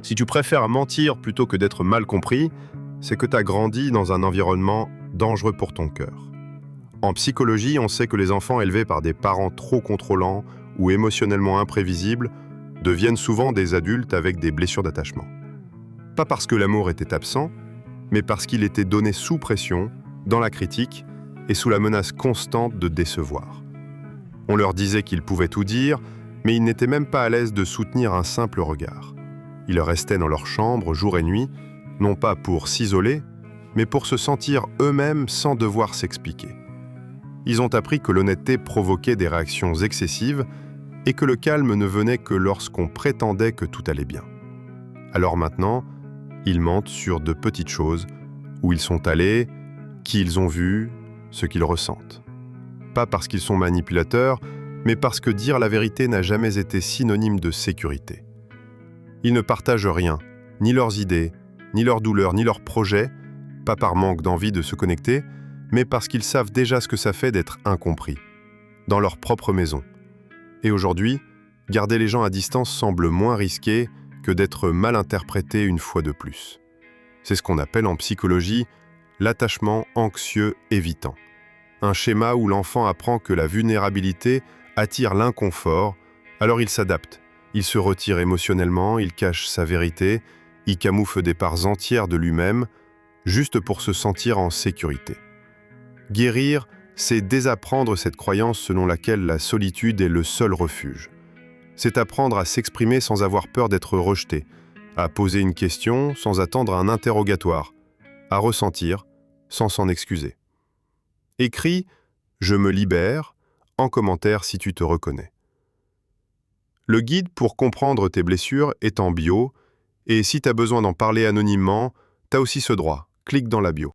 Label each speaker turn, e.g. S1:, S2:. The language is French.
S1: Si tu préfères mentir plutôt que d'être mal compris, c'est que tu as grandi dans un environnement dangereux pour ton cœur. En psychologie, on sait que les enfants élevés par des parents trop contrôlants ou émotionnellement imprévisibles deviennent souvent des adultes avec des blessures d'attachement. Pas parce que l'amour était absent, mais parce qu'il était donné sous pression, dans la critique et sous la menace constante de décevoir. On leur disait qu'ils pouvaient tout dire, mais ils n'étaient même pas à l'aise de soutenir un simple regard. Ils restaient dans leur chambre jour et nuit, non pas pour s'isoler, mais pour se sentir eux-mêmes sans devoir s'expliquer. Ils ont appris que l'honnêteté provoquait des réactions excessives et que le calme ne venait que lorsqu'on prétendait que tout allait bien. Alors maintenant, ils mentent sur de petites choses, où ils sont allés, qui ils ont vu, ce qu'ils ressentent. Pas parce qu'ils sont manipulateurs, mais parce que dire la vérité n'a jamais été synonyme de sécurité. Ils ne partagent rien, ni leurs idées, ni leurs douleurs, ni leurs projets, pas par manque d'envie de se connecter, mais parce qu'ils savent déjà ce que ça fait d'être incompris, dans leur propre maison. Et aujourd'hui, garder les gens à distance semble moins risqué que d'être mal interprété une fois de plus. C'est ce qu'on appelle en psychologie l'attachement anxieux évitant. Un schéma où l'enfant apprend que la vulnérabilité attire l'inconfort, alors il s'adapte. Il se retire émotionnellement, il cache sa vérité, il camoufle des parts entières de lui-même, juste pour se sentir en sécurité. Guérir, c'est désapprendre cette croyance selon laquelle la solitude est le seul refuge. C'est apprendre à s'exprimer sans avoir peur d'être rejeté, à poser une question sans attendre un interrogatoire, à ressentir sans s'en excuser. Écris « Je me libère » en commentaire si tu te reconnais. Le guide pour comprendre tes blessures est en bio, et si tu as besoin d'en parler anonymement, tu as aussi ce droit. Clique dans la bio.